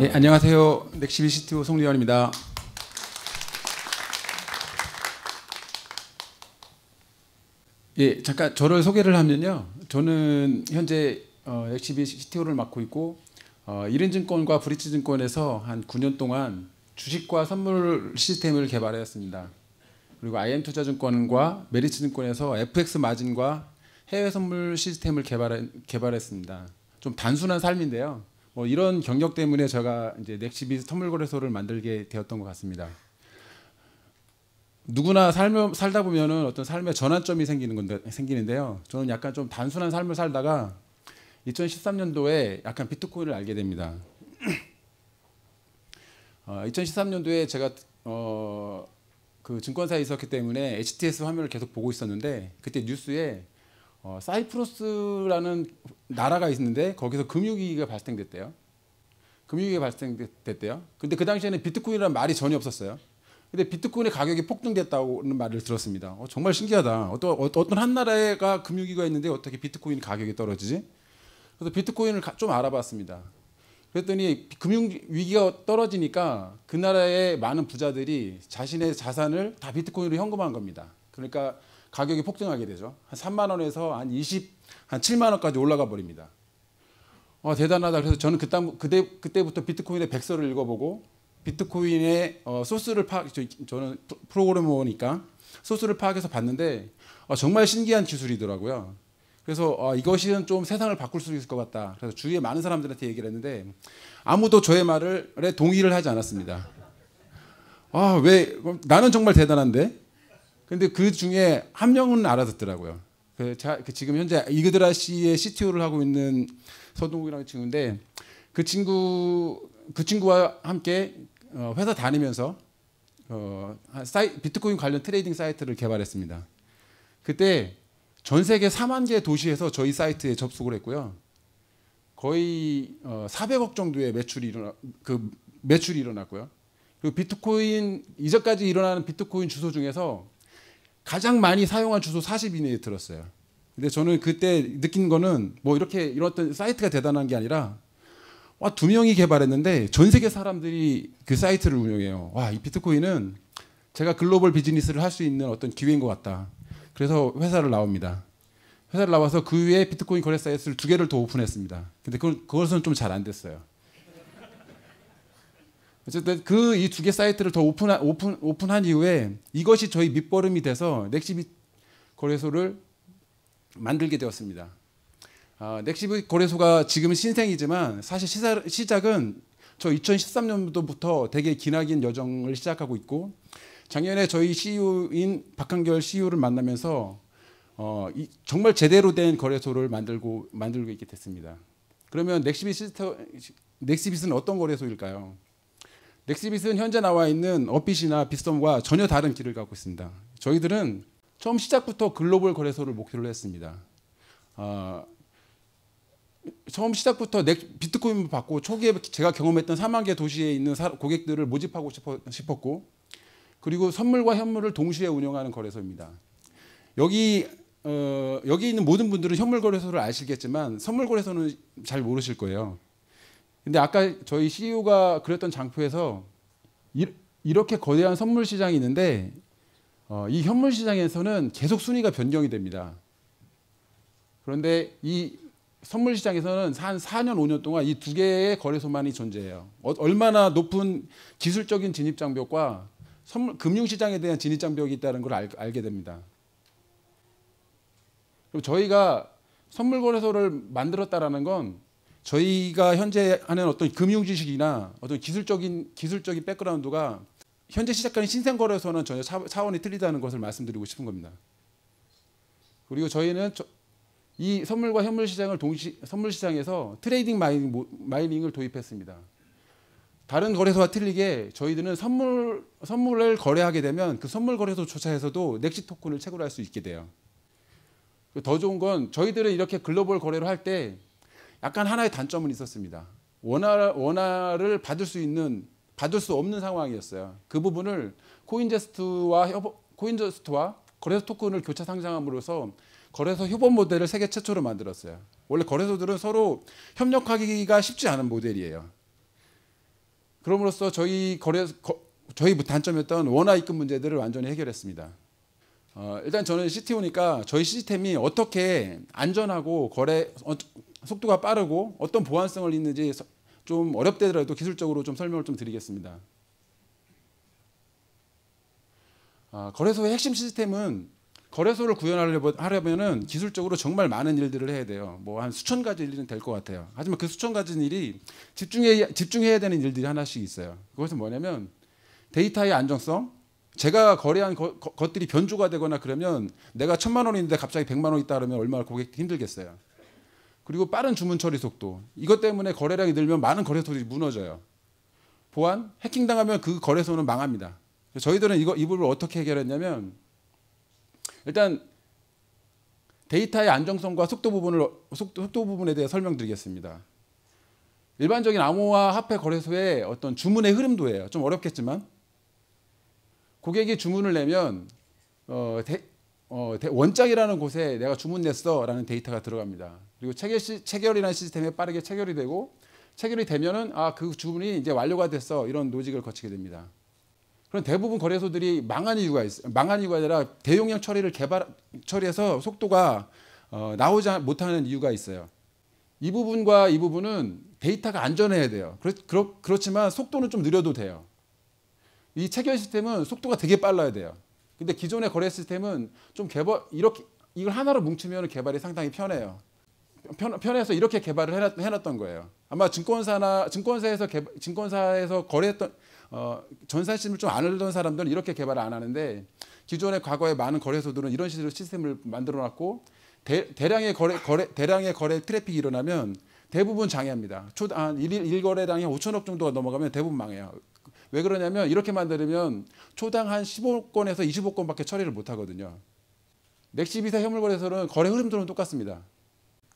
네, 안녕하세요. 넥시비 CTO 송리현입니다. 예, 잠깐 저를 소개를 하면요. 저는 현재 넥시비 CTO를 맡고 있고 이른증권과 브릿지증권에서 한 9년 동안 주식과 선물 시스템을 개발하였습니다. 그리고 IM투자증권과 메리츠증권에서 FX 마진과 해외 선물 시스템을 개발했습니다. 좀 단순한 삶인데요. 이런 경력 때문에 제가 이제 넥시비 선물거래소를 만들게 되었던 것 같습니다. 누구나 살다 보면은 어떤 삶의 전환점이 생기는데요. 저는 약간 좀 단순한 삶을 살다가 2013년도에 약간 비트코인을 알게 됩니다. 2013년도에 제가 그 증권사에 있었기 때문에 HTS 화면을 계속 보고 있었는데 그때 뉴스에 사이프러스라는 나라가 있는데 거기서 금융위기가 발생됐대요. 근데 그 당시에는 비트코인이라는 말이 전혀 없었어요. 근데 비트코인의 가격이 폭등됐다는 말을 들었습니다. 정말 신기하다. 어떤 한 나라가 금융위기가 있는데 어떻게 비트코인 가격이 떨어지지? 그래서 비트코인을 좀 알아봤습니다. 그랬더니 금융위기가 떨어지니까 그 나라의 많은 부자들이 자신의 자산을 다 비트코인으로 현금화한 겁니다. 그러니까 가격이 폭등하게 되죠. 한 3만 원에서 한 7만 원까지 올라가 버립니다. 대단하다. 그래서 저는 그때부터 비트코인의 백서를 읽어보고 비트코인의 소스를 저는 프로그래머니까 소스를 파악해서 봤는데 정말 신기한 기술이더라고요. 그래서 이것은 좀 세상을 바꿀 수 있을 것 같다. 그래서 주위에 많은 사람들한테 얘기를 했는데 아무도 저의 말에 동의를 하지 않았습니다. 왜? 나는 정말 대단한데? 근데 그 중에 한 명은 알아듣더라고요. 지금 현재 이그드라 씨의 CTO를 하고 있는 서동욱이라는 친구인데 그 친구와 함께 회사 다니면서 비트코인 관련 트레이딩 사이트를 개발했습니다. 그때 전 세계 4만 개 도시에서 저희 사이트에 접속을 했고요. 거의 400억 정도의 매출이 일어났고요. 그리고 비트코인 이전까지 일어나는 비트코인 주소 중에서 가장 많이 사용한 주소 40위 내에 들었어요. 근데 저는 그때 느낀 거는 이런 어떤 사이트가 대단한 게 아니라 2명이 개발했는데 전 세계 사람들이 그 사이트를 운영해요. 이 비트코인은 제가 글로벌 비즈니스를 할 수 있는 어떤 기회인 것 같다. 그래서 회사를 나옵니다. 회사를 나와서 그 위에 비트코인 거래 사이트를 2개를 더 오픈했습니다. 근데 그것은 좀 잘 안 됐어요. 어쨌든 이 2개 사이트를 더 오픈한 이후에 이것이 저희 밑거름이 돼서 넥시비 거래소를 만들게 되었습니다. 넥시비 거래소가 지금은 신생이지만 사실 시작은 저 2013년도부터 되게 기나긴 여정을 시작하고 있고 작년에 저희 CEO인 박한결 CEO를 만나면서 정말 제대로 된 거래소를 만들고 있게 됐습니다. 그러면 넥시빗은 어떤 거래소일까요? 넥시빗은 현재 나와 있는 업빗이나 빗썸과 전혀 다른 길을 가고 있습니다. 저희들은 처음 시작부터 글로벌 거래소를 목표로 했습니다. 처음 시작부터 비트코인을 받고 초기에 제가 경험했던 4만 개 도시에 있는 고객들을 모집하고 싶었고 그리고 선물과 현물을 동시에 운영하는 거래소입니다. 여기 있는 모든 분들은 현물 거래소를 아시겠지만 선물 거래소는 잘 모르실 거예요. 근데 아까 저희 CEO가 그랬던 장표에서 이렇게 거대한 선물 시장이 있는데 이 현물 시장에서는 계속 순위가 변경이 됩니다. 그런데 이 선물 시장에서는 한 4년, 5년 동안 이 2개의 거래소만이 존재해요. 얼마나 높은 기술적인 진입장벽과 금융시장에 대한 진입장벽이 있다는 걸 알게 됩니다. 그리고 저희가 선물 거래소를 만들었다라는 건 저희가 현재 하는 어떤 금융 지식이나 어떤 기술적인 백그라운드가 현재 시작하는 신생 거래소는 전혀 차원이 틀리다는 것을 말씀드리고 싶은 겁니다. 그리고 저희는 이 선물과 현물 시장을 선물 시장에서 트레이딩 마이닝을 도입했습니다. 다른 거래소와 틀리게 저희들은 선물을 거래하게 되면 그 선물 거래소조차에서도 넥시 토큰을 채굴할 수 있게 돼요. 더 좋은 건 저희들은 이렇게 글로벌 거래를 할 때 약간 하나의 단점은 있었습니다. 원화를 받을 수 없는 상황이었어요. 그 부분을 코인제스트와 거래소 토큰을 교차 상장함으로써 거래소 협업 모델을 세계 최초로 만들었어요. 원래 거래소들은 서로 협력하기가 쉽지 않은 모델이에요. 그럼으로써 저희 단점이었던 원화 입금 문제들을 완전히 해결했습니다. 일단 저는 CTO니까 저희 시스템이 어떻게 안전하고 속도가 빠르고 어떤 보안성을 있는지 좀 어렵더라도 기술적으로 좀 설명을 좀 드리겠습니다. 거래소의 핵심 시스템은 거래소를 구현하려면은 기술적으로 정말 많은 일들을 해야 돼요. 뭐 한 수천 가지 일은 될 것 같아요. 하지만 그 수천 가지 일이 집중해야 되는 일들이 하나씩 있어요. 그것은 뭐냐면 데이터의 안정성. 제가 거래한 것들이 변조가 되거나 그러면 내가 1,000만 원인데 갑자기 100만 원 있다 그러면 얼마나 고객 힘들겠어요. 그리고 빠른 주문 처리 속도. 이것 때문에 거래량이 늘면 많은 거래소들이 무너져요. 보안, 해킹당하면 그 거래소는 망합니다. 저희들은 이 부분을 어떻게 해결했냐면 일단 데이터의 안정성과 속도 부분에 대해 설명드리겠습니다. 일반적인 암호화 화폐 거래소의 어떤 주문의 흐름도예요. 좀 어렵겠지만 고객이 주문을 내면 원장이라는 곳에 내가 주문 냈어라는 데이터가 들어갑니다. 그리고 체결이라는 시스템에 빠르게 체결이 되고 체결이 되면은 그 주문이 이제 완료가 됐어 이런 로직을 거치게 됩니다. 그럼 대부분 거래소들이 망한 이유가 있어요. 망한 이유가 아니라 대용량 처리해서 속도가 나오지 못하는 이유가 있어요. 이 부분과 이 부분은 데이터가 안전해야 돼요. 그렇지만 속도는 좀 느려도 돼요. 이 체결 시스템은 속도가 되게 빨라야 돼요. 근데 기존의 거래 시스템은 좀 이걸 하나로 뭉치면 개발이 상당히 편해요. 편해서 이렇게 개발을 해놨던 거예요. 아마 증권사에서 거래했던 전산 시스템을 좀 안 알던 사람들은 이렇게 개발을 안 하는데 기존의 과거의 많은 거래소들은 이런 식으로 시스템을 만들어놨고 대량의 거래 트래픽이 일어나면 대부분 장애합니다. 일 거래량이 5천억 정도가 넘어가면 대부분 망해요. 왜 그러냐면 이렇게 만들면 초당 한 15건에서 25건밖에 처리를 못 하거든요. 넥시비사 현물거래소는 거래 흐름들은 똑같습니다.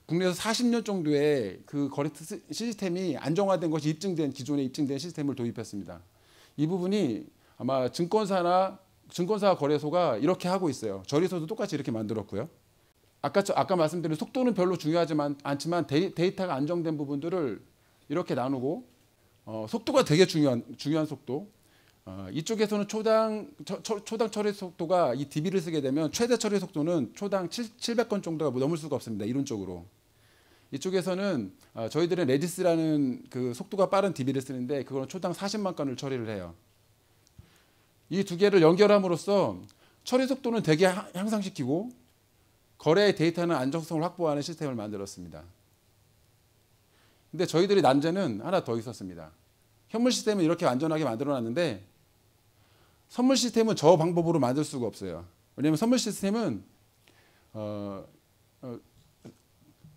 국내에서 40년 정도의 그 거래 시스템이 안정화된 것이 기존에 입증된 시스템을 도입했습니다. 이 부분이 아마 증권사 거래소가 이렇게 하고 있어요. 저리서도 똑같이 이렇게 만들었고요. 아까 말씀드린 속도는 별로 중요하지 않지만 데이터가 안정된 부분들을 이렇게 나누고 속도가 되게 중요한 속도. 이쪽에서는 초당 처리 속도가 이 DB를 쓰게 되면 최대 처리 속도는 초당 700건 정도가 넘을 수가 없습니다. 이론적으로. 이쪽에서는 저희들은 레디스라는 그 속도가 빠른 DB를 쓰는데 그거는 초당 40만 건을 처리를 해요. 이 두 개를 연결함으로써 처리 속도는 되게 향상시키고 거래의 데이터는 안정성을 확보하는 시스템을 만들었습니다. 근데 저희들이 난제는 하나 더 있었습니다. 현물 시스템은 이렇게 안전하게 만들어놨는데 선물 시스템은 저 방법으로 만들 수가 없어요. 왜냐하면 선물 시스템은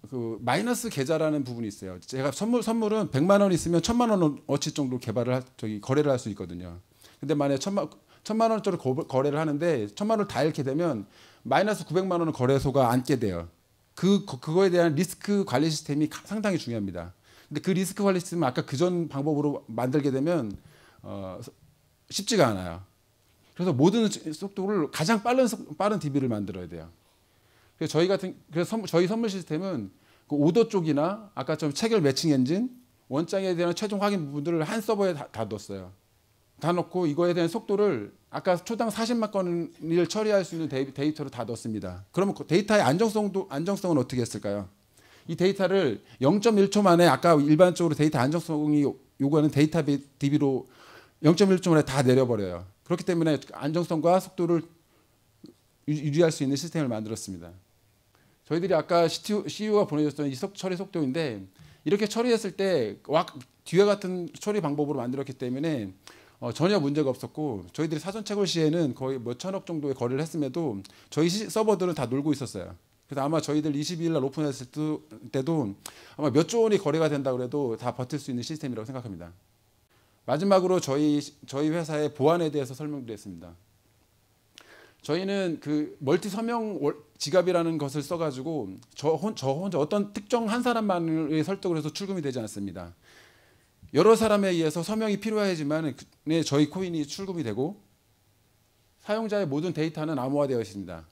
그 마이너스 계좌라는 부분이 있어요. 제가 선물은 100만 원 있으면 1,000만 원어치 정도 거래를 할 수 있거든요. 근데 만약에 1,000만 원짜리 거래를 하는데 1,000만 원을 다 잃게 되면 마이너스 900만 원은 거래소가 안게 돼요. 그거에 대한 리스크 관리 시스템이 상당히 중요합니다. 근데 그 리스크 관리 시스템은 아까 그전 방법으로 만들게 되면 쉽지가 않아요. 그래서 모든 속도를 가장 빠른 DB를 만들어야 돼요. 그래서 저희 선물 시스템은 그 오더 쪽이나 아까 좀 체결 매칭 엔진, 원장에 대한 최종 확인 부분들을 한 서버에 다 넣었어요. 다 넣고 이거에 대한 속도를 아까 초당 40만 건을 처리할 수 있는 데이터로 다 넣습니다. 그러면 데이터의 안정성은 어떻게 했을까요? 이 데이터를 0.1초 만에 아까 일반적으로 데이터 안정성이 요구하는 데이터 DB로 0.1초 만에 다 내려버려요. 그렇기 때문에 안정성과 속도를 유지할 수 있는 시스템을 만들었습니다. 저희들이 아까 CEO가 보내줬던 이 처리 속도인데 이렇게 처리했을 때 뒤와 같은 처리 방법으로 만들었기 때문에 전혀 문제가 없었고 저희들이 사전 채굴 시에는 거의 몇 천억 정도의 거래를 했음에도 저희 서버들은 다 놀고 있었어요. 그래서 아마 저희들 22일 날 오픈했을 때도 아마 몇 조 원이 거래가 된다 그래도 다 버틸 수 있는 시스템이라고 생각합니다. 마지막으로 저희 회사의 보안에 대해서 설명드리겠습니다. 저희는 그 멀티 서명 지갑이라는 것을 써가지고 저 혼자 어떤 특정 한 사람만의 설득을 해서 출금이 되지 않습니다. 여러 사람에 의해서 서명이 필요하지만 저희 코인이 출금이 되고 사용자의 모든 데이터는 암호화되어 있습니다.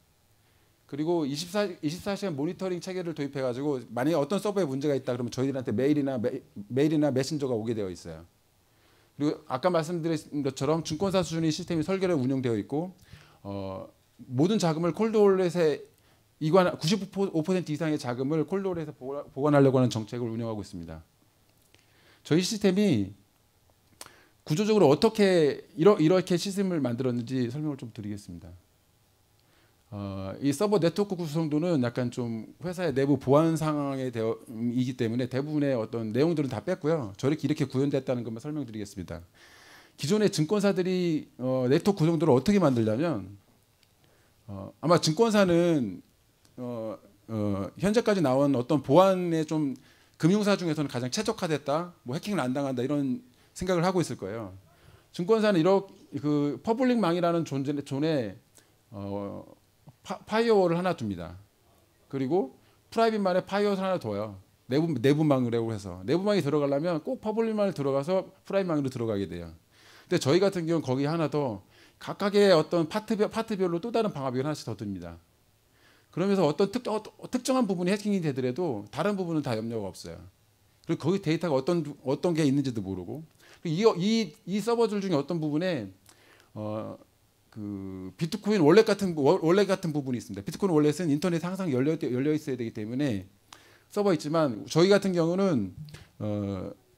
그리고 24시간 모니터링 체계를 도입해가지고 만약에 어떤 서버에 문제가 있다 그러면 저희들한테 메일이나 메신저가 오게 되어 있어요. 그리고 아까 말씀드린 것처럼 증권사 수준의 시스템이 설계로 운영되어 있고 모든 자금을 콜드홀렛에 95% 이상의 자금을 콜드홀렛에 보관하려고 하는 정책을 운영하고 있습니다. 저희 시스템이 구조적으로 어떻게 이렇게 시스템을 만들었는지 설명을 좀 드리겠습니다. 이 서버 네트워크 구성도는 약간 좀 회사의 내부 보안 상황에 이기 때문에 대부분의 어떤 내용들은 다 뺐고요. 이렇게 구현됐다는 것만 설명드리겠습니다. 기존의 증권사들이 네트워크 구성도를 어떻게 만들냐면 아마 증권사는 현재까지 나온 어떤 보안의 좀 금융사 중에서는 가장 최적화됐다, 뭐 해킹을 안 당한다 이런 생각을 하고 있을 거예요. 증권사는 이렇게 그 퍼블릭망이라는 존에 파이어월을 하나 둡니다. 그리고 프라이빗만에 파이어월 하나 둬요. 내부망이라고 해서 내부망이 들어가려면 꼭 퍼블릭망을 들어가서 프라이빗망으로 들어가게 돼요. 근데 저희 같은 경우는 거기 하나 더 각각의 어떤 파트별로 또 다른 방화벽을 하나씩 더 둡니다. 그러면서 어떤 특정한 부분이 해킹이 되더라도 다른 부분은 다 염려가 없어요. 그리고 거기 데이터가 어떤 게 있는지도 모르고 이 서버들 중에 어떤 부분에 그 비트코인 월렛 같은 부분이 있습니다. 비트코인 월렛은 인터넷에 항상 열려 있어야 되기 때문에 서버 있지만 저희 같은 경우는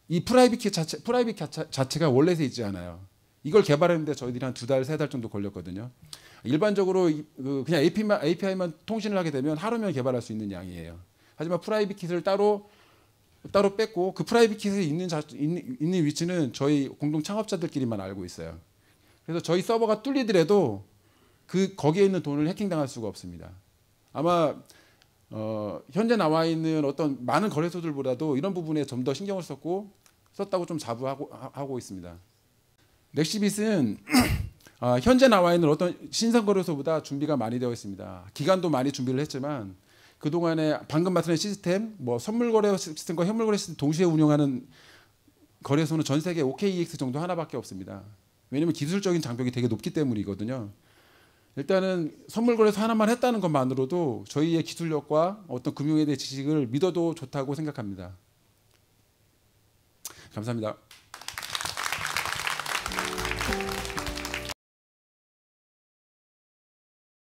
이 프라이빗 자체가 월렛에 있지 않아요. 이걸 개발했는데 저희들이 한 2달, 3달 정도 걸렸거든요. 일반적으로 그냥 API만 통신을 하게 되면 하루면 개발할 수 있는 양이에요. 하지만 프라이빗 킷을 따로 뺐고 그 프라이빗 킷에 있는 위치는 저희 공동 창업자들끼리만 알고 있어요. 그래서 저희 서버가 뚫리더라도 거기에 있는 돈을 해킹당할 수가 없습니다. 아마 현재 나와 있는 어떤 많은 거래소들보다도 이런 부분에 좀 더 신경을 썼다고 좀 자부하고 있습니다. 넥시빗은 현재 나와 있는 어떤 신상 거래소보다 준비가 많이 되어 있습니다. 기간도 많이 준비를 했지만 그동안에 방금 말씀드린 시스템, 뭐 선물 거래 시스템과 현물 거래 시스템 동시에 운영하는 거래소는 전 세계 OKEX 정도 하나밖에 없습니다. 왜냐하면 기술적인 장벽이 되게 높기 때문이거든요. 일단은 선물 거래소 하나만 했다는 것만으로도 저희의 기술력과 어떤 금융에 대한 지식을 믿어도 좋다고 생각합니다. 감사합니다.